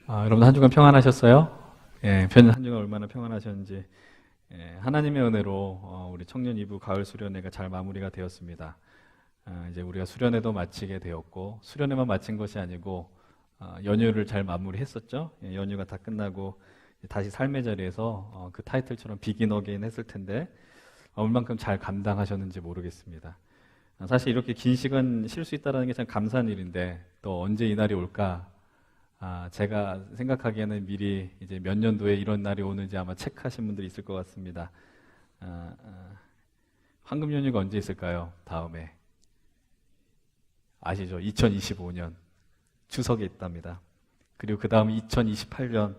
여러분 한 주간 평안하셨어요? 예, 한 주간 얼마나 평안하셨는지. 하나님의 은혜로 우리 청년 2부 가을 수련회가 잘 마무리가 되었습니다. 이제 우리가 수련회도 마치게 되었고, 수련회만 마친 것이 아니고 연휴를 잘 마무리했었죠. 연휴가 다 끝나고 다시 삶의 자리에서 그 타이틀처럼 비긴 어게인 했을 텐데 얼만큼 잘 감당하셨는지 모르겠습니다. 사실 이렇게 긴 시간 쉴 수 있다는 게 참 감사한 일인데 또 언제 이 날이 올까? 제가 생각하기에는 미리 이제 몇 년도에 이런 날이 오는지 아마 체크하신 분들이 있을 것 같습니다. 황금 연휴가 언제 있을까요? 다음에 아시죠? 2025년 추석에 있답니다. 그리고 그 다음 2028년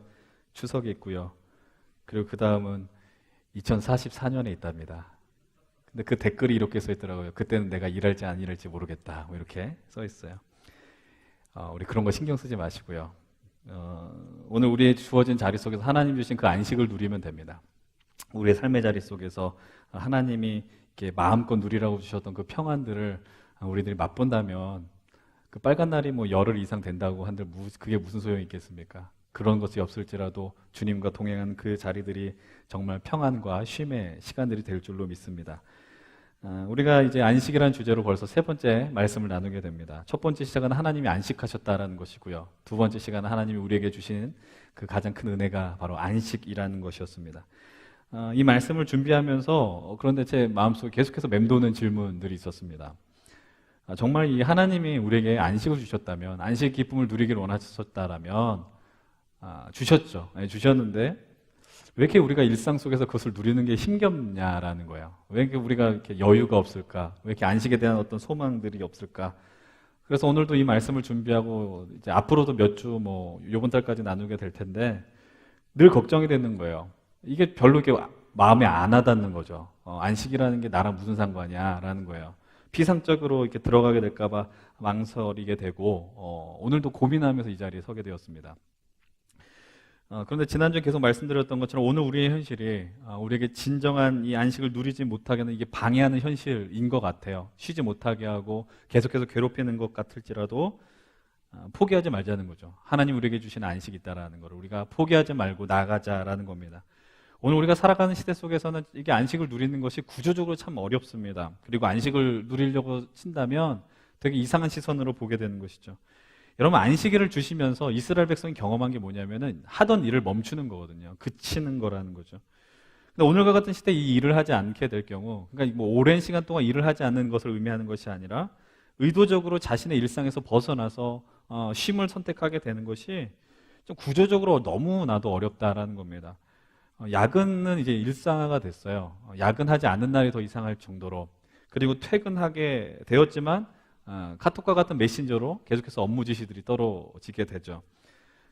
추석에 있고요. 그리고 그 다음은 2044년에 있답니다. 근데 그 댓글이 이렇게 써 있더라고요. 그때는 내가 일할지 안 일할지 모르겠다. 뭐 이렇게 써 있어요. 우리 그런 거 신경 쓰지 마시고요. 오늘 우리의 주어진 자리 속에서 하나님 주신 그 안식을 누리면 됩니다. 우리의 삶의 자리 속에서 하나님이 이렇게 마음껏 누리라고 주셨던 그 평안들을 우리들이 맛본다면 그 빨간 날이 뭐 열흘 이상 된다고 한들 그게 무슨 소용이 있겠습니까? 그런 것이 없을지라도 주님과 동행하는 그 자리들이 정말 평안과 쉼의 시간들이 될 줄로 믿습니다. 우리가 이제 안식이라는 주제로 벌써 세 번째 말씀을 나누게 됩니다. 첫 번째 시작은 하나님이 안식하셨다라는 것이고요. 두 번째 시간은 하나님이 우리에게 주신 그 가장 큰 은혜가 바로 안식이라는 것이었습니다. 이 말씀을 준비하면서 그런데 제 마음속에 계속해서 맴도는 질문들이 있었습니다. 정말 이 하나님이 우리에게 안식을 주셨다면, 안식 기쁨을 누리기를 원하셨다라면 주셨죠. 주셨는데 왜 이렇게 우리가 일상 속에서 그것을 누리는 게 힘겹냐라는 거예요. 왜 이렇게 우리가 이렇게 여유가 없을까? 왜 이렇게 안식에 대한 어떤 소망들이 없을까? 그래서 오늘도 이 말씀을 준비하고 이제 앞으로도 몇 주 이번 달까지 나누게 될 텐데 늘 걱정이 되는 거예요. 이게 별로 이렇게 마음에 안 와닿는 거죠. 안식이라는 게 나랑 무슨 상관이야라는 거예요. 피상적으로 이렇게 들어가게 될까봐 망설이게 되고 오늘도 고민하면서 이 자리에 서게 되었습니다. 그런데 지난주에 계속 말씀드렸던 것처럼 오늘 우리의 현실이 우리에게 진정한 이 안식을 누리지 못하게 하는 이게 방해하는 현실인 것 같아요. 쉬지 못하게 하고 계속해서 괴롭히는 것 같을지라도 포기하지 말자는 거죠. 하나님 우리에게 주신 안식이 있다라는 것을 우리가 포기하지 말고 나가자라는 겁니다. 오늘 우리가 살아가는 시대 속에서는 이게 안식을 누리는 것이 구조적으로 참 어렵습니다. 그리고 안식을 누리려고 친다면 되게 이상한 시선으로 보게 되는 것이죠. 여러분 안식일을 주시면서 이스라엘 백성이 경험한 게 뭐냐면은 하던 일을 멈추는 거거든요. 그치는 거라는 거죠. 근데 오늘과 같은 시대에 이 일을 하지 않게 될 경우, 그러니까 뭐 오랜 시간 동안 일을 하지 않는 것을 의미하는 것이 아니라 의도적으로 자신의 일상에서 벗어나서 쉼을 선택하게 되는 것이 좀 구조적으로 너무나도 어렵다라는 겁니다. 야근은 이제 일상화가 됐어요. 야근하지 않는 날이 더 이상할 정도로. 그리고 퇴근하게 되었지만 카톡과 같은 메신저로 계속해서 업무 지시들이 떨어지게 되죠.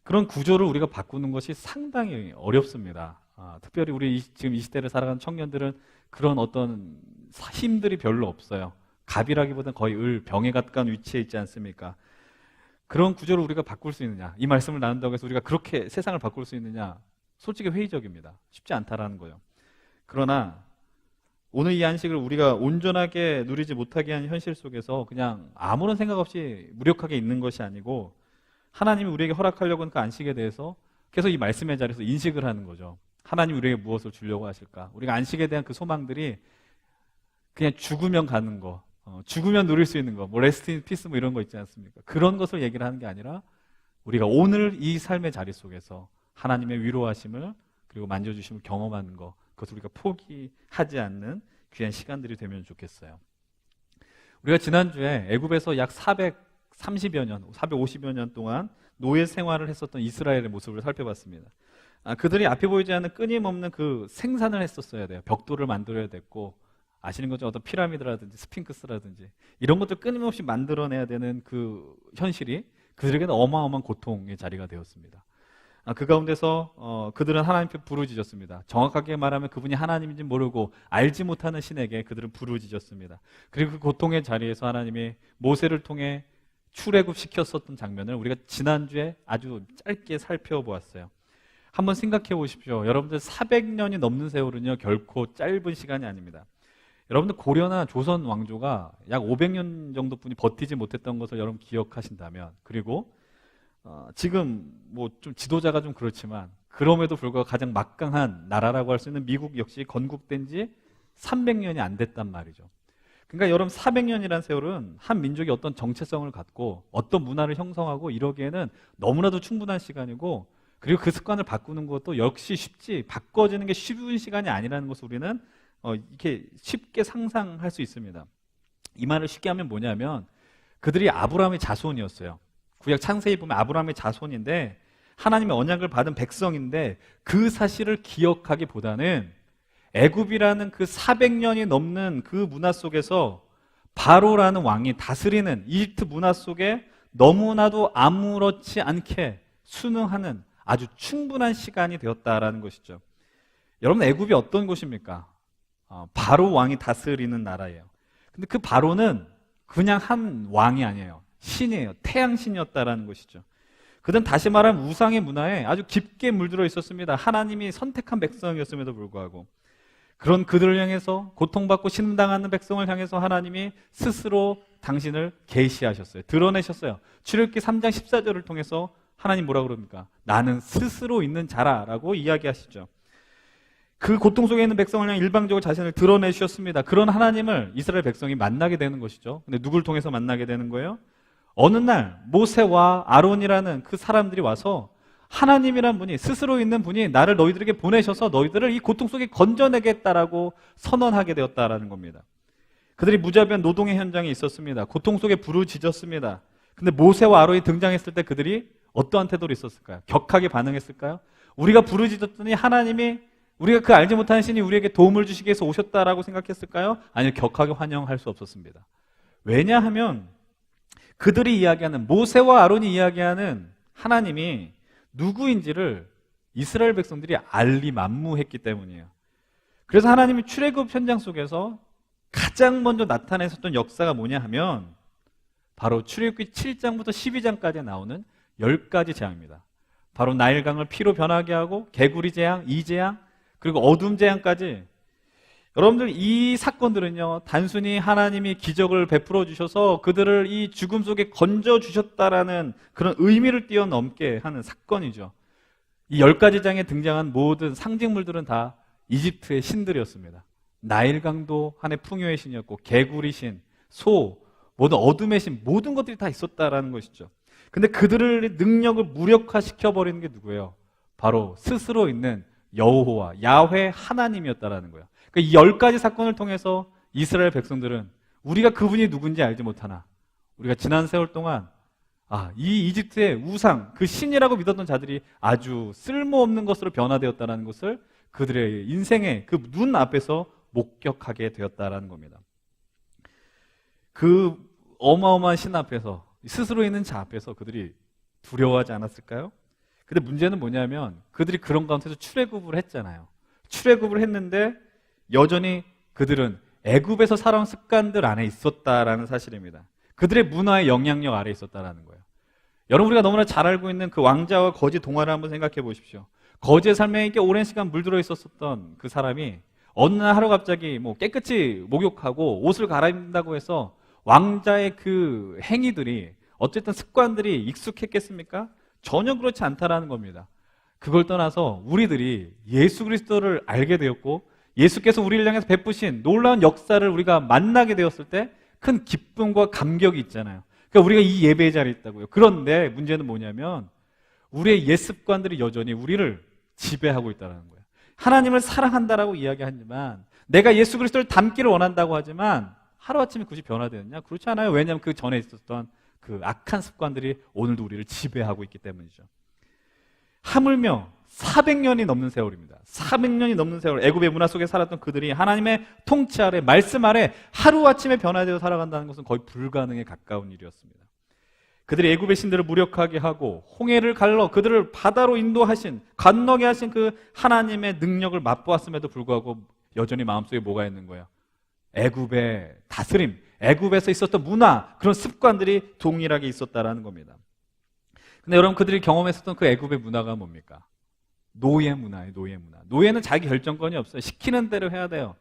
그런 구조를 우리가 바꾸는 것이 상당히 어렵습니다. 특별히 우리 지금 이 시대를 살아가는 청년들은 그런 어떤 힘들이 별로 없어요. 갑이라기보다는 거의 병에 가까운 위치에 있지 않습니까? 그런 구조를 우리가 바꿀 수 있느냐? 이 말씀을 나눈다고 해서 우리가 그렇게 세상을 바꿀 수 있느냐? 솔직히 회의적입니다. 쉽지 않다라는 거예요. 그러나 오늘 이 안식을 우리가 온전하게 누리지 못하게 하는 현실 속에서 그냥 아무런 생각 없이 무력하게 있는 것이 아니고 하나님이 우리에게 허락하려고 하는 그 안식에 대해서 계속 이 말씀의 자리에서 인식을 하는 거죠. 하나님이 우리에게 무엇을 주려고 하실까? 우리가 안식에 대한 그 소망들이 그냥 죽으면 가는 거, 죽으면 누릴 수 있는 거, 레스트 인 피스 이런 거 있지 않습니까? 그런 것을 얘기를 하는 게 아니라 우리가 오늘 이 삶의 자리 속에서 하나님의 위로하심을 그리고 만져주심을 경험하는 거, 그것을 우리가 포기하지 않는 귀한 시간들이 되면 좋겠어요. 우리가 지난주에 애굽에서 약 430여 년, 450여 년 동안 노예 생활을 했었던 이스라엘의 모습을 살펴봤습니다. 그들이 앞에 보이지 않는 끊임없는 그 생산을 했었어야 돼요. 벽돌을 만들어야 됐고, 아시는 거죠? 어떤 피라미드라든지 스핑크스라든지 이런 것들 끊임없이 만들어내야 되는 그 현실이 그들에게는 어마어마한 고통의 자리가 되었습니다. 그 가운데서 그들은 하나님께 부르짖었습니다. 정확하게 말하면 그분이 하나님인지 모르고 알지 못하는 신에게 그들은 부르짖었습니다. 그리고 그 고통의 자리에서 하나님이 모세를 통해 출애굽시켰었던 장면을 우리가 지난주에 아주 짧게 살펴보았어요. 한번 생각해 보십시오. 여러분들 400년이 넘는 세월은요 결코 짧은 시간이 아닙니다. 여러분들 고려나 조선 왕조가 약 500년 정도뿐이 버티지 못했던 것을 여러분 기억하신다면, 그리고 지금 뭐 좀 지도자가 좀 그렇지만 그럼에도 불구하고 가장 막강한 나라라고 할 수 있는 미국 역시 건국된 지 300년이 안 됐단 말이죠. 그러니까 여러분 400년이라는 세월은 한 민족이 어떤 정체성을 갖고 어떤 문화를 형성하고 이러기에는 너무나도 충분한 시간이고, 그리고 그 습관을 바꾸는 것도 역시 쉽지, 바꿔지는 게 쉬운 시간이 아니라는 것을 우리는 이렇게 쉽게 상상할 수 있습니다. 이 말을 쉽게 하면 뭐냐면 그들이 아브라함의 자손이었어요. 구약 창세기 보면 아브라함의 자손인데 하나님의 언약을 받은 백성인데 그 사실을 기억하기보다는 애굽이라는 그 400년이 넘는 그 문화 속에서 바로라는 왕이 다스리는 이집트 문화 속에 너무나도 아무렇지 않게 순응하는 아주 충분한 시간이 되었다라는 것이죠. 여러분, 애굽이 어떤 곳입니까? 바로 왕이 다스리는 나라예요. 근데 그 바로는 그냥 한 왕이 아니에요. 신이에요. 태양신이었다라는 것이죠. 그들은 다시 말하면 우상의 문화에 아주 깊게 물들어 있었습니다. 하나님이 선택한 백성이었음에도 불구하고. 그런 그들을 향해서, 고통받고 신음당하는 백성을 향해서 하나님이 스스로 당신을 계시하셨어요. 드러내셨어요. 출애굽기 3장 14절을 통해서 하나님 뭐라고 그럽니까? 나는 스스로 있는 자라라고 이야기하시죠. 그 고통 속에 있는 백성을 향해 일방적으로 자신을 드러내주셨습니다. 그런 하나님을 이스라엘 백성이 만나게 되는 것이죠. 근데 누굴 통해서 만나게 되는 거예요? 어느 날 모세와 아론이라는 그 사람들이 와서 하나님이란 분이, 스스로 있는 분이 나를 너희들에게 보내셔서 너희들을 이 고통 속에 건져내겠다라고 선언하게 되었다라는 겁니다. 그들이 무자비한 노동의 현장에 있었습니다. 고통 속에 부르짖었습니다. 근데 모세와 아론이 등장했을 때 그들이 어떠한 태도로 있었을까요? 격하게 반응했을까요? 우리가 부르짖었더니 하나님이, 우리가 그 알지 못하는 신이 우리에게 도움을 주시기 위해서 오셨다라고 생각했을까요? 아니요, 격하게 환영할 수 없었습니다. 왜냐하면 그들이 이야기하는, 모세와 아론이 이야기하는 하나님이 누구인지를 이스라엘 백성들이 알리만무했기 때문이에요. 그래서 하나님이 출애굽 현장 속에서 가장 먼저 나타내셨던 역사가 뭐냐 하면 바로 출애굽기 7장부터 12장까지 나오는 10가지 재앙입니다. 바로 나일강을 피로 변하게 하고 개구리 재앙, 이재앙, 그리고 어둠 재앙까지. 여러분들, 이 사건들은요, 단순히 하나님이 기적을 베풀어 주셔서 그들을 이 죽음 속에 건져 주셨다라는 그런 의미를 뛰어넘게 하는 사건이죠. 이 10가지 장에 등장한 모든 상징물들은 다 이집트의 신들이었습니다. 나일강도 하나의 풍요의 신이었고, 개구리 신, 소, 모든 어둠의 신, 모든 것들이 다 있었다라는 것이죠. 근데 그들의 능력을 무력화시켜버리는 게 누구예요? 바로 스스로 있는 여호와, 야훼 하나님이었다라는 거예요. 이 10가지 사건을 통해서 이스라엘 백성들은 우리가 그분이 누군지 알지 못하나 우리가 지난 세월 동안 이 이집트의 우상, 그 신이라고 믿었던 자들이 아주 쓸모없는 것으로 변화되었다는 것을 그들의 인생의 그 눈 앞에서 목격하게 되었다는 겁니다. 그 어마어마한 신 앞에서, 스스로 있는 자 앞에서 그들이 두려워하지 않았을까요? 근데 문제는 뭐냐면 그들이 그런 가운데서 출애굽을 했잖아요. 출애굽을 했는데 여전히 그들은 애굽에서 살아온 습관들 안에 있었다라는 사실입니다. 그들의 문화의 영향력 아래 있었다라는 거예요. 여러분, 우리가 너무나 잘 알고 있는 그 왕자와 거지 동화를 한번 생각해 보십시오. 거지의 삶에 이렇게 오랜 시간 물들어 있었던 그 사람이 어느 날 하루 갑자기 깨끗이 목욕하고 옷을 갈아입는다고 해서 왕자의 그 행위들이, 어쨌든 습관들이 익숙했겠습니까? 전혀 그렇지 않다라는 겁니다. 그걸 떠나서 우리들이 예수 그리스도를 알게 되었고 예수께서 우리를 향해서 베푸신 놀라운 역사를 우리가 만나게 되었을 때 큰 기쁨과 감격이 있잖아요. 그러니까 우리가 이 예배의 자리에 있다고요. 그런데 문제는 뭐냐면 우리의 옛 습관들이 여전히 우리를 지배하고 있다는 거예요. 하나님을 사랑한다라고 이야기하지만, 내가 예수 그리스도를 닮기를 원한다고 하지만 하루아침에 굳이 변화되느냐? 그렇지 않아요. 왜냐하면 그 전에 있었던 그 악한 습관들이 오늘도 우리를 지배하고 있기 때문이죠. 하물며 400년이 넘는 세월입니다. 400년이 넘는 세월, 애굽의 문화 속에 살았던 그들이 하나님의 통치 아래, 말씀 아래 하루아침에 변화되어 살아간다는 것은 거의 불가능에 가까운 일이었습니다. 그들이 애굽의 신들을 무력하게 하고 홍해를 갈러 그들을 바다로 인도하신, 건너게 하신 그 하나님의 능력을 맛보았음에도 불구하고 여전히 마음속에 뭐가 있는 거예요? 애굽의 다스림, 애굽에서 있었던 문화, 그런 습관들이 동일하게 있었다라는 겁니다. 근데 여러분, 그들이 경험했었던 그 애굽의 문화가 뭡니까? 노예 문화예요. 노예 문화. 노예는 자기 결정권이 없어요. 시키는 대로 해야 돼요.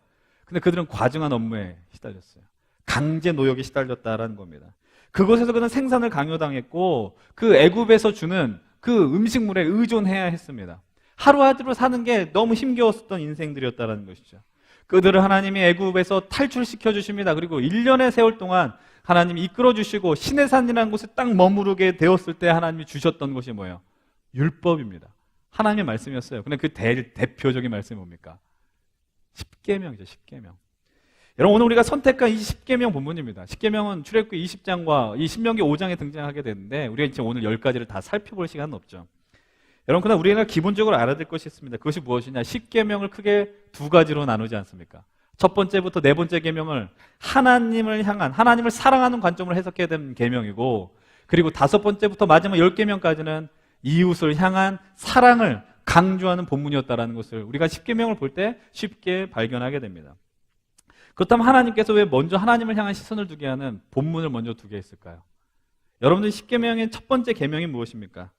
근데 그들은 과중한 업무에 시달렸어요. 강제 노역에 시달렸다라는 겁니다. 그곳에서 그는 생산을 강요당했고 그 애굽에서 주는 그 음식물에 의존해야 했습니다. 하루하루 사는 게 너무 힘겨웠었던 인생들이었다는 것이죠. 그들을 하나님이 애굽에서 탈출시켜 주십니다. 그리고 1년의 세월 동안 하나님이 이끌어 주시고 시내산이라는 곳에 딱 머무르게 되었을 때 하나님이 주셨던 것이 뭐예요? 율법입니다. 하나님의 말씀이었어요. 근데 그 대표적인 말씀이 뭡니까? 십계명이죠. 십계명. 여러분, 오늘 우리가 선택한 이 십계명 본문입니다. 십계명은 출애굽기 20장과 이 신명기 5장에 등장하게 되는데 우리가 지금 오늘 10가지를 다 살펴볼 시간은 없죠. 여러분, 그러나 우리가 기본적으로 알아야 될 것이 있습니다. 그것이 무엇이냐? 십계명을 크게 두 가지로 나누지 않습니까? 첫 번째부터 네 번째 계명을 하나님을 향한, 하나님을 사랑하는 관점으로 해석해야 되는 계명이고, 그리고 다섯 번째부터 마지막 10계명까지는 이웃을 향한 사랑을 강조하는 본문이었다는 것을 우리가 십계명을 볼 때 쉽게 발견하게 됩니다. 그렇다면 하나님께서 왜 먼저 하나님을 향한 시선을 두게 하는 본문을 먼저 두게 했을까요? 여러분들 십계명의 첫 번째 계명이 무엇입니까?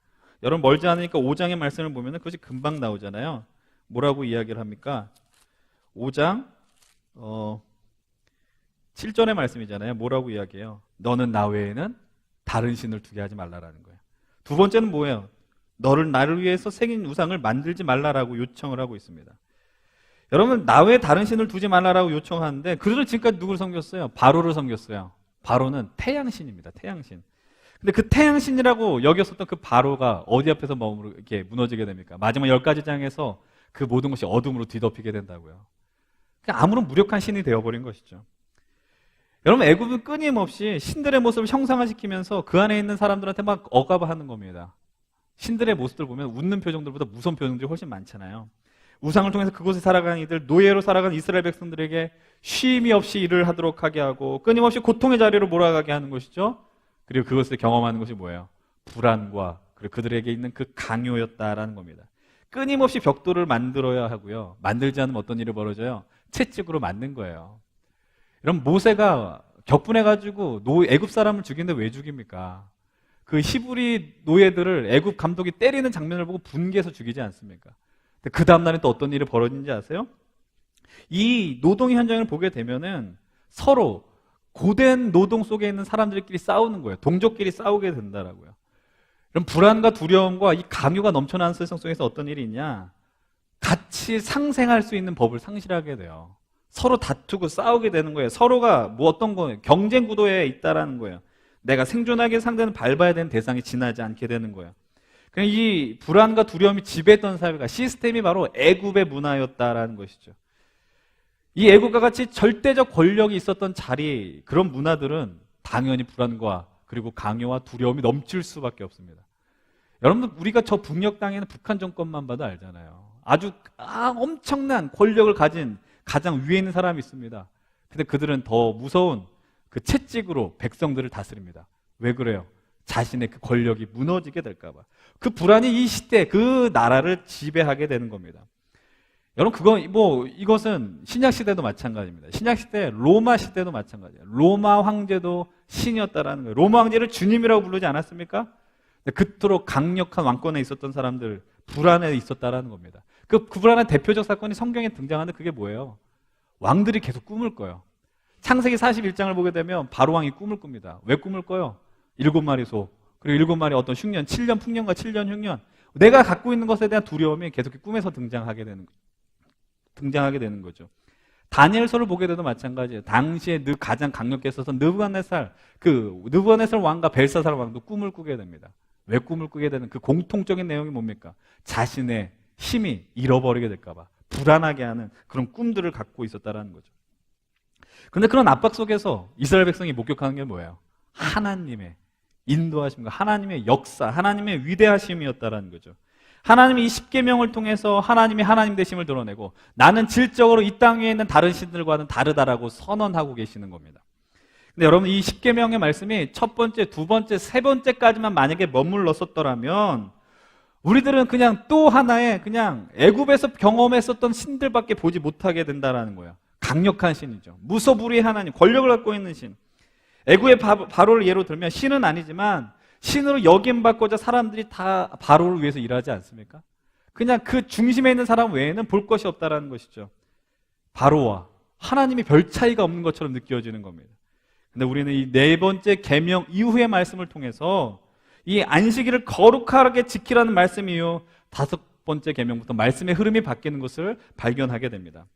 여러분, 멀지 않으니까 5장의 말씀을 보면 그것이 금방 나오잖아요. 뭐라고 이야기를 합니까? 5장 7절의 말씀이잖아요. 뭐라고 이야기해요? 너는 나 외에는 다른 신을 두게 하지 말라라는 거예요. 두 번째는 뭐예요? 너를 나를 위해서 새긴 우상을 만들지 말라라고 요청을 하고 있습니다. 여러분, 나 외에 다른 신을 두지 말라라고 요청하는데 그들은 지금까지 누구를 섬겼어요? 바로를 섬겼어요. 바로는 태양신입니다. 태양신. 근데 그 태양신이라고 여겼었던 그 바로가 어디 앞에서 이렇게 무너지게 됩니까? 마지막 10가지 장에서 그 모든 것이 어둠으로 뒤덮이게 된다고요. 그냥 아무런 무력한 신이 되어버린 것이죠. 여러분, 애굽은 끊임없이 신들의 모습을 형상화시키면서 그 안에 있는 사람들한테 막 억압하는 겁니다. 신들의 모습들 보면 웃는 표정들보다 무서운 표정들이 훨씬 많잖아요. 우상을 통해서 그곳에 살아가는 이들, 노예로 살아가는 이스라엘 백성들에게 쉼이 없이 일을 하도록 하게 하고 끊임없이 고통의 자리로 몰아가게 하는 것이죠. 그리고 그것을 경험하는 것이 뭐예요? 불안과 그리고 그들에게 있는 그 강요였다라는 겁니다. 끊임없이 벽돌을 만들어야 하고요. 만들지 않으면 어떤 일이 벌어져요? 채찍으로 맞는 거예요. 여러분, 모세가 격분해가지고 애굽 사람을 죽이는데 왜 죽입니까? 그 히브리 노예들을 애굽 감독이 때리는 장면을 보고 분개해서 죽이지 않습니까? 그 다음날에 또 어떤 일이 벌어진지 아세요? 이 노동 현장을 보게 되면은 서로 고된 노동 속에 있는 사람들끼리 싸우는 거예요. 동족끼리 싸우게 된다라고요. 그럼 불안과 두려움과 이 강요가 넘쳐나는 세상 속에서 어떤 일이 있냐? 같이 상생할 수 있는 법을 상실하게 돼요. 서로 다투고 싸우게 되는 거예요. 서로가 뭐 어떤 거예요? 경쟁 구도에 있다라는 거예요. 내가 생존하기 상대는 밟아야 되는 대상이 지나지 않게 되는 거예요. 그냥 이 불안과 두려움이 지배했던 사회가 시스템이 바로 애굽의 문화였다라는 것이죠. 이 애굽과 같이 절대적 권력이 있었던 자리, 그런 문화들은 당연히 불안과 그리고 강요와 두려움이 넘칠 수밖에 없습니다. 여러분들, 우리가 저 북녘 땅에는 북한 정권만 봐도 알잖아요. 아주 엄청난 권력을 가진 가장 위에 있는 사람이 있습니다. 근데 그들은 더 무서운 그 채찍으로 백성들을 다스립니다. 왜 그래요? 자신의 그 권력이 무너지게 될까 봐. 그 불안이 이 시대, 그 나라를 지배하게 되는 겁니다. 여러분, 이것은 신약 시대도 마찬가지입니다. 신약 시대, 로마 시대도 마찬가지예요. 로마 황제도 신이었다라는 거예요. 로마 황제를 주님이라고 부르지 않았습니까? 그토록 강력한 왕권에 있었던 사람들, 불안에 있었다라는 겁니다. 그 불안한 대표적 사건이 성경에 등장하는데 그게 뭐예요? 왕들이 계속 꿈을 꿔요. 창세기 41장을 보게 되면 바로 왕이 꿈을 꿉니다. 왜 꿈을 꿔요? 7마리 소, 그리고 7마리 어떤 흉년, 7년 풍년과 7년 흉년. 내가 갖고 있는 것에 대한 두려움이 계속 꿈에서 등장하게 되는 거죠. 다니엘서를 보게 돼도 마찬가지예요. 당시에 가장 강력했었던 느부갓네살 왕과 벨사살 왕도 꿈을 꾸게 됩니다. 왜 꿈을 꾸게 되는 그 공통적인 내용이 뭡니까? 자신의 힘이 잃어버리게 될까 봐 불안하게 하는 그런 꿈들을 갖고 있었다라는 거죠. 그런데 그런 압박 속에서 이스라엘 백성이 목격하는 게 뭐예요? 하나님의 인도하심과 하나님의 역사, 하나님의 위대하심이었다라는 거죠. 하나님이 이 십계명을 통해서 하나님이 하나님 되심을 드러내고 나는 질적으로 이 땅 위에 있는 다른 신들과는 다르다라고 선언하고 계시는 겁니다. 근데 여러분, 이 십계명의 말씀이 첫 번째, 두 번째, 세 번째까지만 만약에 머물렀었더라면 우리들은 그냥 또 하나의 그냥 애굽에서 경험했었던 신들밖에 보지 못하게 된다라는 거예요. 강력한 신이죠. 무소불위의 하나님, 권력을 갖고 있는 신. 애굽의 바로를 예로 들면 신은 아니지만 신으로 여김받고자 사람들이 다 바로를 위해서 일하지 않습니까? 그냥 그 중심에 있는 사람 외에는 볼 것이 없다라는 것이죠. 바로와 하나님이 별 차이가 없는 것처럼 느껴지는 겁니다. 근데 우리는 이 네 번째 계명 이후의 말씀을 통해서 이 안식일을 거룩하게 지키라는 말씀이요. 5번째 계명부터 말씀의 흐름이 바뀌는 것을 발견하게 됩니다.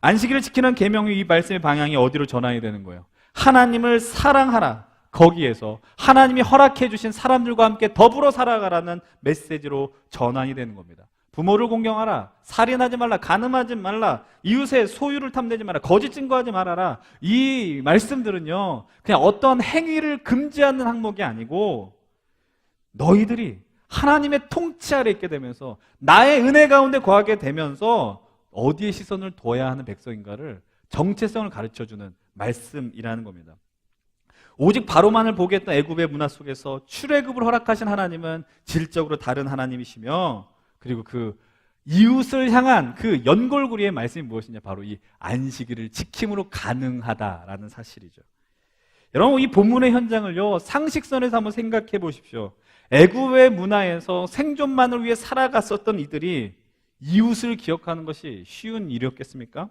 안식일을 지키는 계명의 이 말씀의 방향이 어디로 전환이 되는 거예요? 하나님을 사랑하라. 거기에서 하나님이 허락해 주신 사람들과 함께 더불어 살아가라는 메시지로 전환이 되는 겁니다. 부모를 공경하라, 살인하지 말라, 간음하지 말라, 이웃의 소유를 탐내지 말라, 거짓 증거하지 말아라. 이 말씀들은요, 그냥 어떤 행위를 금지하는 항목이 아니고 너희들이 하나님의 통치 아래 있게 되면서 나의 은혜 가운데 거하게 되면서 어디에 시선을 둬야 하는 백성인가를 정체성을 가르쳐주는 말씀이라는 겁니다. 오직 바로만을 보게 했던 애굽의 문화 속에서 출애굽을 허락하신 하나님은 질적으로 다른 하나님이시며, 그리고 그 이웃을 향한 그 연골고리의 말씀이 무엇이냐? 바로 이 안식일을 지킴으로 가능하다라는 사실이죠. 여러분, 이 본문의 현장을요, 상식선에서 한번 생각해 보십시오. 애굽의 문화에서 생존만을 위해 살아갔었던 이들이 이웃을 기억하는 것이 쉬운 일이었겠습니까?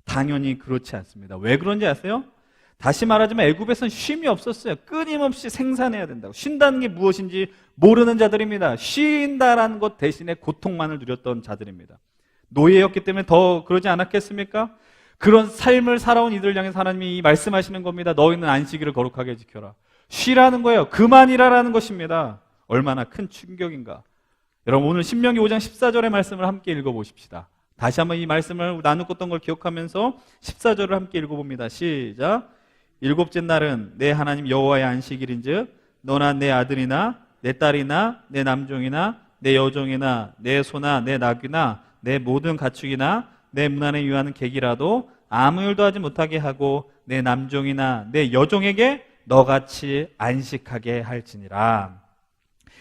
당연히 그렇지 않습니다. 왜 그런지 아세요? 다시 말하자면 애굽에서는 쉼이 없었어요. 끊임없이 생산해야 된다고. 쉰다는 게 무엇인지 모르는 자들입니다. 쉰다라는 것 대신에 고통만을 누렸던 자들입니다. 노예였기 때문에 더 그러지 않았겠습니까? 그런 삶을 살아온 이들을 향해서 하나님이 말씀하시는 겁니다. 너희는 안식일을 거룩하게 지켜라. 쉬라는 거예요. 그만이라라는 것입니다. 얼마나 큰 충격인가. 여러분, 오늘 신명기 5장 14절의 말씀을 함께 읽어보십시다. 다시 한번 이 말씀을 나누었던 걸 기억하면서 14절을 함께 읽어봅니다. 시작. 일곱째 날은 내 하나님 여호와의 안식일인즉 너나 내 아들이나 내 딸이나 내 남종이나 내 여종이나 내 소나 내 나귀나 내 모든 가축이나 내 문 안에 유하는 객이라도 아무 일도 하지 못하게 하고 내 남종이나 내 여종에게 너같이 안식하게 할지니라.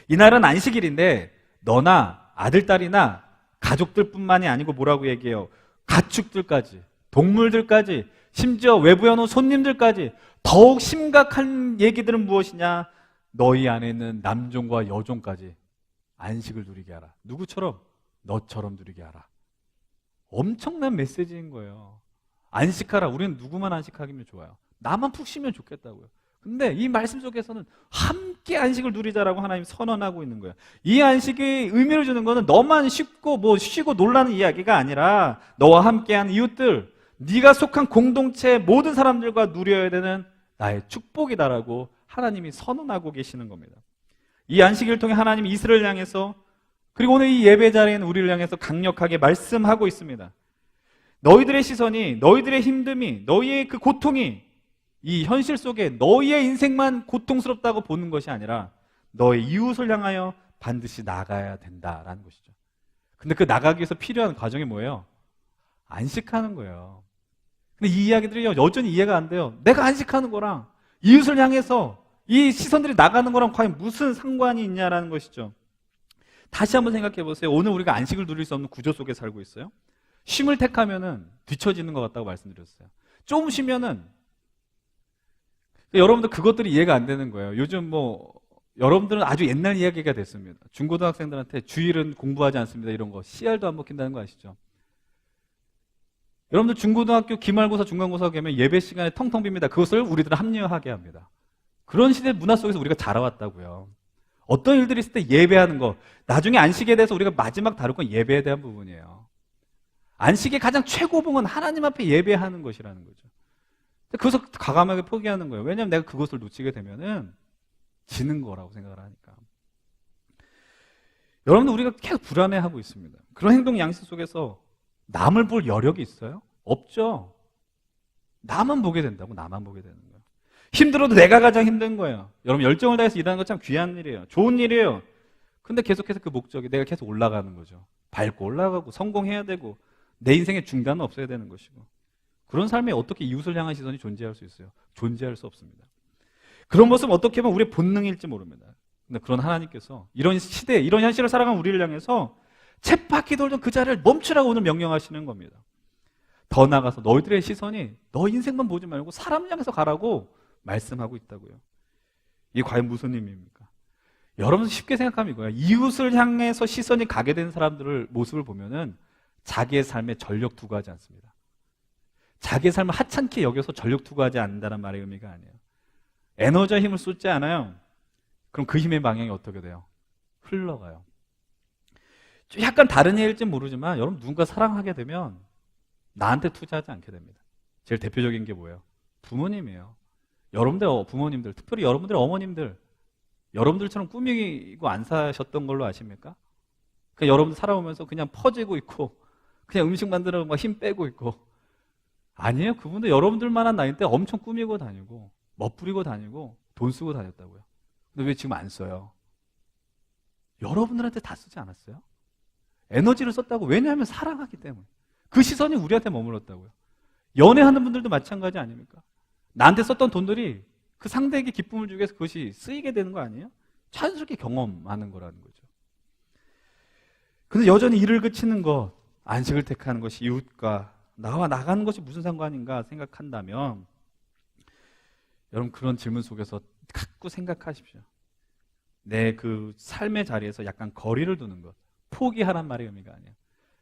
이날은 안식일인데 너나 아들, 딸이나 가족들뿐만이 아니고 뭐라고 얘기해요? 가축들까지, 동물들까지, 심지어 외부에 오는 손님들까지. 더욱 심각한 얘기들은 무엇이냐? 너희 안에 있는 남종과 여종까지 안식을 누리게 하라. 누구처럼? 너처럼 누리게 하라. 엄청난 메시지인 거예요. 안식하라. 우리는 누구만 안식하기면 좋아요. 나만 푹 쉬면 좋겠다고요. 근데 이 말씀 속에서는 함께 안식을 누리자라고 하나님 선언하고 있는 거예요. 이 안식이 의미를 주는 거는 너만 쉬고 놀라는 이야기가 아니라 너와 함께한 이웃들, 네가 속한 공동체의 모든 사람들과 누려야 되는 나의 축복이다라고 하나님이 선언하고 계시는 겁니다. 이 안식일을 통해 하나님이 이스라엘을 향해서, 그리고 오늘 이 예배 자리에 있는 우리를 향해서 강력하게 말씀하고 있습니다. 너희들의 시선이, 너희들의 힘듦이, 너희의 그 고통이 이 현실 속에 너희의 인생만 고통스럽다고 보는 것이 아니라 너의 이웃을 향하여 반드시 나가야 된다라는 것이죠. 근데 그 나가기 위해서 필요한 과정이 뭐예요? 안식하는 거예요. 근데 이 이야기들이 여전히 이해가 안 돼요. 내가 안식하는 거랑 이웃을 향해서 이 시선들이 나가는 거랑 과연 무슨 상관이 있냐라는 것이죠. 다시 한번 생각해 보세요. 오늘 우리가 안식을 누릴 수 없는 구조 속에 살고 있어요. 쉼을 택하면은 뒤처지는 것 같다고 말씀드렸어요. 좀 쉬면은, 여러분들 그것들이 이해가 안 되는 거예요. 요즘 여러분들은 아주 옛날 이야기가 됐습니다. 중고등학생들한테 주일은 공부하지 않습니다. 이런 거. CR도 안 먹힌다는 거 아시죠? 여러분들 중고등학교 기말고사, 중간고사 가면 예배 시간에 텅텅 빕니다. 그것을 우리들은 합리화하게 합니다. 그런 시대 문화 속에서 우리가 자라왔다고요. 어떤 일들이 있을 때 예배하는 거, 나중에 안식에 대해서 우리가 마지막 다룰 건 예배에 대한 부분이에요. 안식의 가장 최고봉은 하나님 앞에 예배하는 것이라는 거죠. 그것을 과감하게 포기하는 거예요. 왜냐하면 내가 그것을 놓치게 되면은 지는 거라고 생각을 하니까. 여러분들 우리가 계속 불안해하고 있습니다. 그런 행동 양식 속에서 남을 볼 여력이 있어요? 없죠. 나만 보게 된다고. 나만 보게 되는 거예요. 힘들어도 내가 가장 힘든 거예요. 여러분 열정을 다해서 일하는 건 참 귀한 일이에요. 좋은 일이에요. 근데 계속해서 그 목적이 내가 계속 올라가는 거죠. 밟고 올라가고 성공해야 되고 내 인생의 중단은 없어야 되는 것이고. 그런 삶에 어떻게 이웃을 향한 시선이 존재할 수 있어요? 존재할 수 없습니다. 그런 모습은 어떻게 보면 우리의 본능일지 모릅니다. 근데 그런 하나님께서 이런 시대, 이런 현실을 살아가는 우리를 향해서 쳇바퀴 돌던 그 자리를 멈추라고 오늘 명령하시는 겁니다. 더 나아가서 너희들의 시선이 너 인생만 보지 말고 사람을 향해서 가라고 말씀하고 있다고요. 이게 과연 무슨 의미입니까? 여러분 쉽게 생각하면 이거예요. 이웃을 향해서 시선이 가게 되는 사람들을 모습을 보면은 자기의 삶에 전력 투구하지 않습니다. 자기의 삶을 하찮게 여겨서 전력 투구하지 않는다는 말의 의미가 아니에요. 에너지와 힘을 쏟지 않아요. 그럼 그 힘의 방향이 어떻게 돼요? 흘러가요. 약간 다른 예일지 모르지만 여러분 누군가 사랑하게 되면 나한테 투자하지 않게 됩니다. 제일 대표적인 게 뭐예요? 부모님이에요. 여러분들 부모님들, 특별히 여러분들 어머님들, 여러분들처럼 꾸미고 안 사셨던 걸로 아십니까? 그냥 여러분들 살아오면서 그냥 퍼지고 있고 그냥 음식 만들어 막 힘 빼고 있고 아니에요. 그분들 여러분들만한 나이 때 엄청 꾸미고 다니고 멋부리고 다니고 돈 쓰고 다녔다고요. 근데 왜 지금 안 써요? 여러분들한테 다 쓰지 않았어요? 에너지를 썼다고. 왜냐하면 사랑하기 때문에. 그 시선이 우리한테 머물렀다고요. 연애하는 분들도 마찬가지 아닙니까? 나한테 썼던 돈들이 그 상대에게 기쁨을 주기 위해서 그것이 쓰이게 되는 거 아니에요? 자연스럽게 경험하는 거라는 거죠. 근데 여전히 일을 그치는 것, 안식을 택하는 것이 이웃과 나와 나가는 것이 무슨 상관인가 생각한다면 여러분 그런 질문 속에서 자꾸 생각하십시오. 내 그 삶의 자리에서 약간 거리를 두는 것. 포기하란 말의 의미가 아니에요.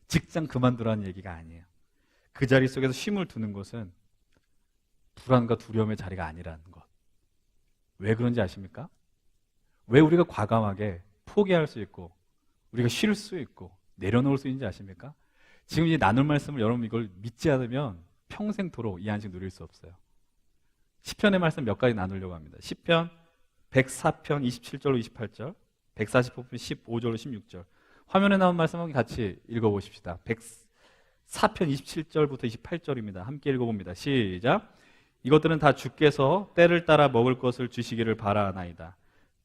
직장 그만두라는 얘기가 아니에요. 그 자리 속에서 쉼을 두는 것은 불안과 두려움의 자리가 아니라는 것. 왜 그런지 아십니까? 왜 우리가 과감하게 포기할 수 있고 우리가 쉴 수 있고 내려놓을 수 있는지 아십니까? 지금 이 나눌 말씀을 여러분 이걸 믿지 않으면 평생토록 이 안식 누릴 수 없어요. 시편의 말씀 몇 가지 나누려고 합니다. 시편 104편 27절로 28절, 145편 15절로 16절. 화면에 나온 말씀을 같이 읽어보십시다. 104편 27절부터 28절입니다. 함께 읽어봅니다. 시작. 이것들은 다 주께서 때를 따라 먹을 것을 주시기를 바라나이다.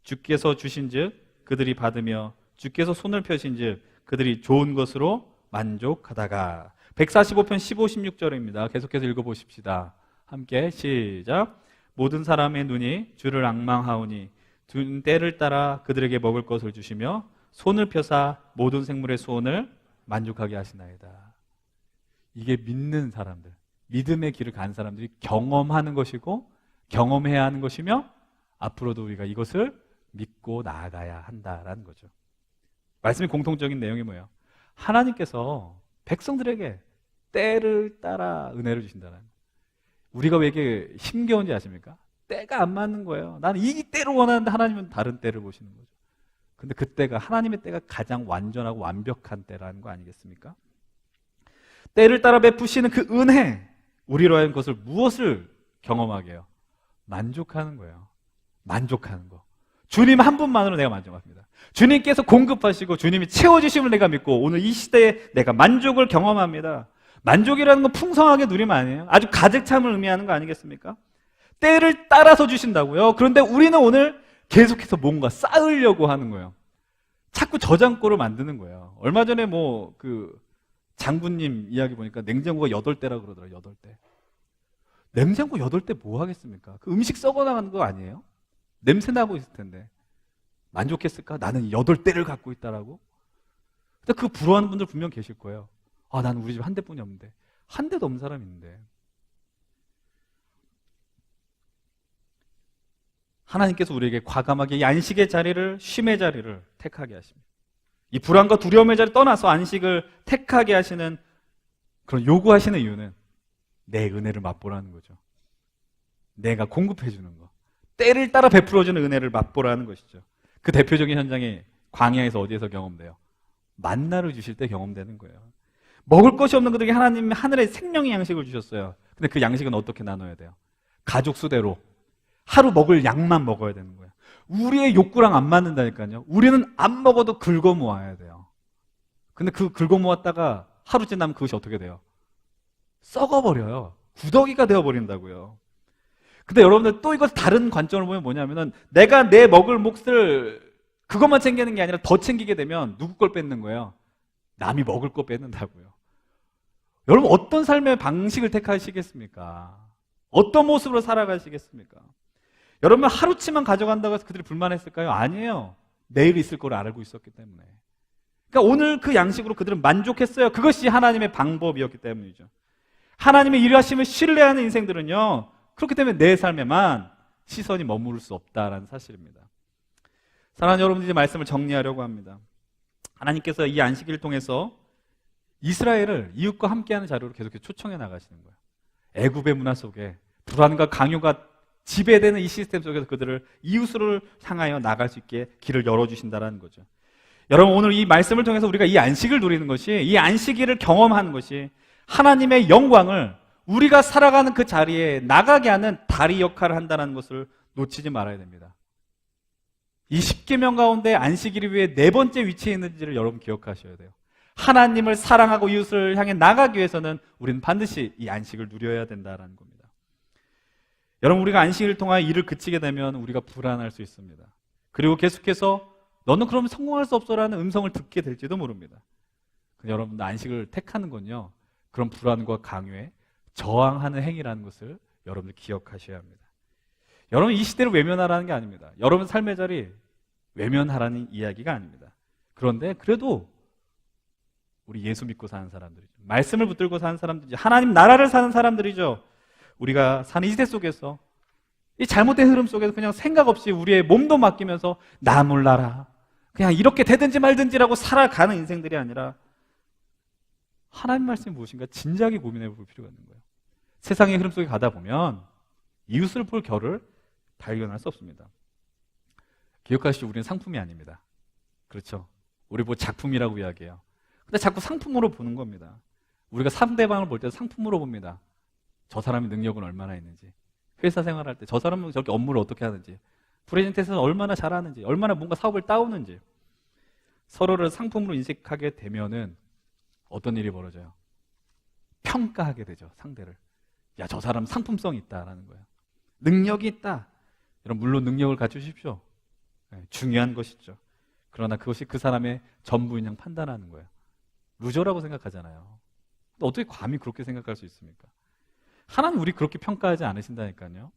주께서 주신즉 그들이 받으며 주께서 손을 펴신즉 그들이 좋은 것으로 만족하다가. 145편 15, 16절입니다. 계속해서 읽어보십시다. 함께 시작. 모든 사람의 눈이 주를 앙망하오니 둔 때를 따라 그들에게 먹을 것을 주시며 손을 펴사 모든 생물의 소원을 만족하게 하시나이다. 이게 믿는 사람들, 믿음의 길을 간 사람들이 경험하는 것이고 경험해야 하는 것이며 앞으로도 우리가 이것을 믿고 나아가야 한다라는 거죠. 말씀의 공통적인 내용이 뭐예요? 하나님께서 백성들에게 때를 따라 은혜를 주신다는 거예요. 우리가 왜 이게 힘겨운지 아십니까? 때가 안 맞는 거예요. 나는 이 때를 원하는데 하나님은 다른 때를 보시는 거죠. 근데 그 때가 하나님의 때가 가장 완전하고 완벽한 때라는 거 아니겠습니까? 때를 따라 베푸시는 그 은혜, 우리로 하여금 그것을 무엇을 경험하게 해요? 만족하는 거예요. 만족하는 거. 주님 한 분만으로 내가 만족합니다. 주님께서 공급하시고 주님이 채워주심을 내가 믿고 오늘 이 시대에 내가 만족을 경험합니다. 만족이라는 건 풍성하게 누리면 아니에요. 아주 가득 참을 의미하는 거 아니겠습니까? 때를 따라서 주신다고요. 그런데 우리는 오늘 계속해서 뭔가 쌓으려고 하는 거예요. 자꾸 저장고를 만드는 거예요. 얼마 전에 장군님 이야기 보니까 냉장고가 8대라고 그러더라고요. 8대. 냉장고 8대 뭐 하겠습니까? 그 음식 썩어나가는 거 아니에요? 냄새 나고 있을 텐데. 만족했을까? 나는 8대를 갖고 있다라고? 근데 그 부러워하는 분들 분명 계실 거예요. 아, 나는 우리 집 한 대뿐이 없는데. 한 대도 없는 사람이 있는데. 하나님께서 우리에게 과감하게 이 안식의 자리를, 쉼의 자리를 택하게 하십니다. 이 불안과 두려움의 자리를 떠나서 안식을 택하게 하시는 그런 요구하시는 이유는 내 은혜를 맛보라는 거죠. 내가 공급해 주는 거. 때를 따라 베풀어주는 은혜를 맛보라는 것이죠. 그 대표적인 현장이 광야에서 어디에서 경험돼요? 만나를 주실 때 경험되는 거예요. 먹을 것이 없는 그들에게 하나님이 하늘의 생명의 양식을 주셨어요. 근데 그 양식은 어떻게 나눠야 돼요? 가족 수대로 하루 먹을 양만 먹어야 되는 거예요. 우리의 욕구랑 안 맞는다니까요. 우리는 안 먹어도 긁어 모아야 돼요. 근데 그 긁어 모았다가 하루 지나면 그것이 어떻게 돼요? 썩어버려요. 구더기가 되어버린다고요. 근데 여러분들 또 이걸 다른 관점으로 보면 뭐냐면은 내가 내 먹을 몫을 그것만 챙기는 게 아니라 더 챙기게 되면 누구 걸 뺏는 거예요? 남이 먹을 거 뺏는다고요. 여러분 어떤 삶의 방식을 택하시겠습니까? 어떤 모습으로 살아가시겠습니까? 여러분 하루치만 가져간다고 해서 그들이 불만했을까요? 아니에요. 내일 있을 걸 알고 있었기 때문에. 그러니까 오늘 그 양식으로 그들은 만족했어요. 그것이 하나님의 방법이었기 때문이죠. 하나님의 일하심을 신뢰하는 인생들은요, 그렇기 때문에 내 삶에만 시선이 머무를 수 없다라는 사실입니다. 사랑하는 여러분들, 이제 말씀을 정리하려고 합니다. 하나님께서 이 안식일을 통해서 이스라엘을 이웃과 함께하는 자료로 계속 초청해 나가시는 거예요. 애굽의 문화 속에 불안과 강요가 지배되는 이 시스템 속에서 그들을 이웃을 향하여 나갈 수 있게 길을 열어주신다는 거죠. 여러분, 오늘 이 말씀을 통해서 우리가 이 안식을 누리는 것이, 이 안식일을 경험하는 것이 하나님의 영광을 우리가 살아가는 그 자리에 나가게 하는 다리 역할을 한다는 것을 놓치지 말아야 됩니다. 이 10계명 가운데 안식일이 왜 네 번째 위치에 있는지를 여러분 기억하셔야 돼요. 하나님을 사랑하고 이웃을 향해 나가기 위해서는 우리는 반드시 이 안식을 누려야 된다는 겁니다. 여러분, 우리가 안식일을 통하여 일을 그치게 되면 우리가 불안할 수 있습니다. 그리고 계속해서 너는 그러면 성공할 수 없어라는 음성을 듣게 될지도 모릅니다. 여러분, 안식을 택하는 건요, 그런 불안과 강요에 저항하는 행위라는 것을 여러분들 기억하셔야 합니다. 여러분, 이 시대를 외면하라는 게 아닙니다. 여러분 삶의 자리 외면하라는 이야기가 아닙니다. 그런데 그래도 우리 예수 믿고 사는 사람들이죠. 말씀을 붙들고 사는 사람들이죠. 하나님 나라를 사는 사람들이죠. 우리가 사는 이 시대 속에서, 이 잘못된 흐름 속에서 그냥 생각 없이 우리의 몸도 맡기면서 나 몰라라, 그냥 이렇게 되든지 말든지라고 살아가는 인생들이 아니라 하나님 말씀이 무엇인가 진지하게 고민해 볼 필요가 있는 거예요. 세상의 흐름 속에 가다 보면 이웃을 볼 겨를 발견할 수 없습니다. 기억하시죠? 우리는 상품이 아닙니다. 그렇죠? 우리 뭐 작품이라고 이야기해요. 근데 자꾸 상품으로 보는 겁니다. 우리가 상대방을 볼 때도 상품으로 봅니다. 저 사람의 능력은 얼마나 있는지, 회사 생활할 때 저 사람은 저렇게 업무를 어떻게 하는지, 프레젠테이션을 얼마나 잘하는지, 얼마나 뭔가 사업을 따오는지, 서로를 상품으로 인식하게 되면은 어떤 일이 벌어져요? 평가하게 되죠, 상대를. 야, 저 사람 상품성이 있다라는 거예요. 능력이 있다. 여러분, 물론 능력을 갖추십시오. 네, 중요한 것이죠. 그러나 그것이 그 사람의 전부인 양 판단하는 거예요. 루저라고 생각하잖아요. 어떻게 감히 그렇게 생각할 수 있습니까? 하나님 우리 그렇게 평가하지 않으신다니까요.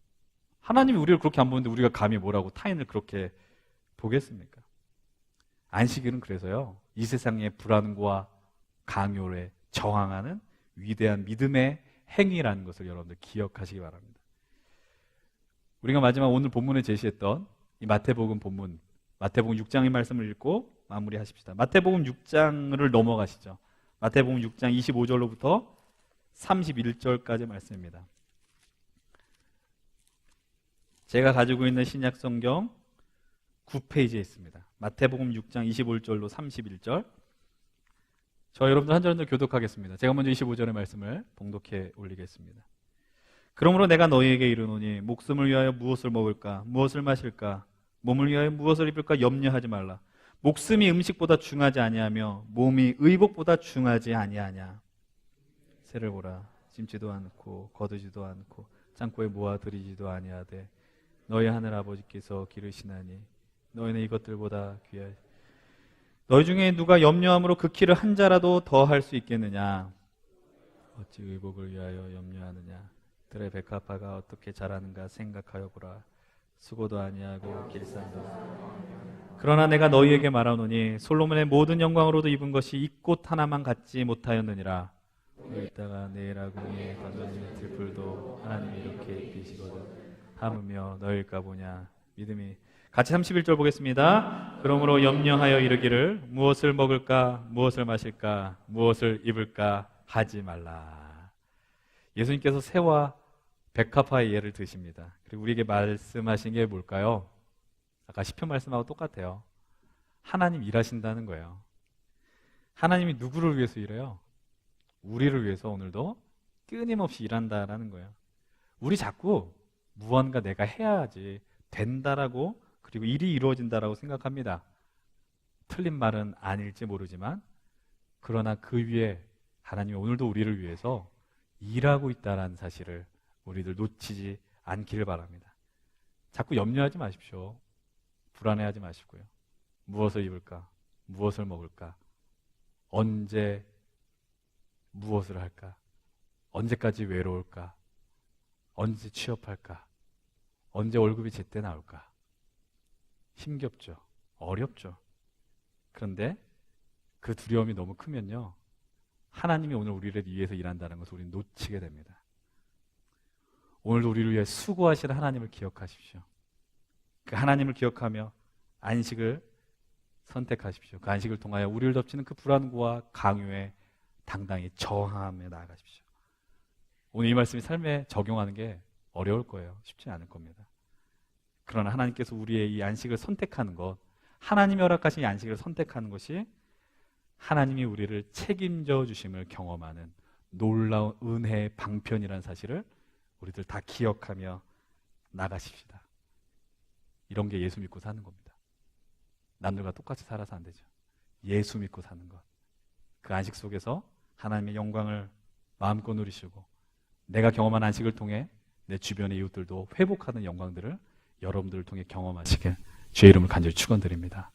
하나님이 우리를 그렇게 안 보는데 우리가 감히 뭐라고 타인을 그렇게 보겠습니까? 안식일은 그래서요, 이 세상의 불안과 강요에 저항하는 위대한 믿음의 행위라는 것을 여러분들 기억하시기 바랍니다. 우리가 마지막 오늘 본문에 제시했던 이 마태복음 본문, 마태복음 6장의 말씀을 읽고 마무리하십시다. 마태복음 6장을 넘어가시죠. 마태복음 6장 25절로부터 31절까지 말씀입니다. 제가 가지고 있는 신약 성경 9페이지에 있습니다. 마태복음 6장 25절로 31절. 저 여러분들 한 절은 더 교독하겠습니다. 제가 먼저 25절의 말씀을 봉독해 올리겠습니다. 그러므로 내가 너희에게 이르노니 목숨을 위하여 무엇을 먹을까, 무엇을 마실까, 몸을 위하여 무엇을 입을까 염려하지 말라. 목숨이 음식보다 중하지 아니하며 몸이 의복보다 중하지 아니하냐. 새를 보라, 심지도 않고 거두지도 않고 창고에 모아들이지도 아니하되 너희 하늘 아버지께서 기르시나니 너희는 이것들보다 귀하여. 너희 중에 누가 염려함으로 그 키를 한 자라도 더 할 수 있겠느냐. 어찌 의복을 위하여 염려하느냐. 들의 백합화가 어떻게 자라는가 생각하여 보라. 수고도 아니하고 길산도. 그러나 내가 너희에게 말하노니 솔로몬의 모든 영광으로도 입은 것이 이 꽃 하나만 갖지 못하였느니라. 이따가 내일 아궁이에 던져지는 들풀도 하나님이 이렇게 입히시거든 하물며 너희일까 보냐. 믿음이. 같이 31절 보겠습니다. 그러므로 염려하여 이르기를 무엇을 먹을까, 무엇을 마실까, 무엇을 입을까 하지 말라. 예수님께서 새와 백합화의 예를 드십니다. 그리고 우리에게 말씀하신 게 뭘까요? 아까 시편 말씀하고 똑같아요. 하나님 일하신다는 거예요. 하나님이 누구를 위해서 일해요? 우리를 위해서 오늘도 끊임없이 일한다라는 거예요. 우리 자꾸 무언가 내가 해야지 된다라고, 그리고 일이 이루어진다라고 생각합니다. 틀린 말은 아닐지 모르지만, 그러나 그 위에 하나님이 오늘도 우리를 위해서 일하고 있다는 사실을 우리들 놓치지 않기를 바랍니다. 자꾸 염려하지 마십시오. 불안해하지 마시고요. 무엇을 입을까? 무엇을 먹을까? 언제 무엇을 할까? 언제까지 외로울까? 언제 취업할까? 언제 월급이 제때 나올까? 힘겹죠. 어렵죠. 그런데 그 두려움이 너무 크면요, 하나님이 오늘 우리를 위해서 일한다는 것을 우리는 놓치게 됩니다. 오늘도 우리를 위해 수고하시는 하나님을 기억하십시오. 그 하나님을 기억하며 안식을 선택하십시오. 그 안식을 통하여 우리를 덮치는 그 불안과 강요에 당당히 저항하며 나아가십시오. 오늘 이 말씀이 삶에 적용하는 게 어려울 거예요. 쉽지 않을 겁니다. 그러나 하나님께서 우리의 이 안식을 선택하는 것, 하나님이 허락하신 이 안식을 선택하는 것이 하나님이 우리를 책임져 주심을 경험하는 놀라운 은혜의 방편이라는 사실을 우리들 다 기억하며 나가십시다. 이런 게 예수 믿고 사는 겁니다. 남들과 똑같이 살아서 안 되죠. 예수 믿고 사는 것. 그 안식 속에서 하나님의 영광을 마음껏 누리시고 내가 경험한 안식을 통해 내 주변의 이웃들도 회복하는 영광들을 여러분들을 통해 경험하시길 주의 이름을 간절히 축원드립니다.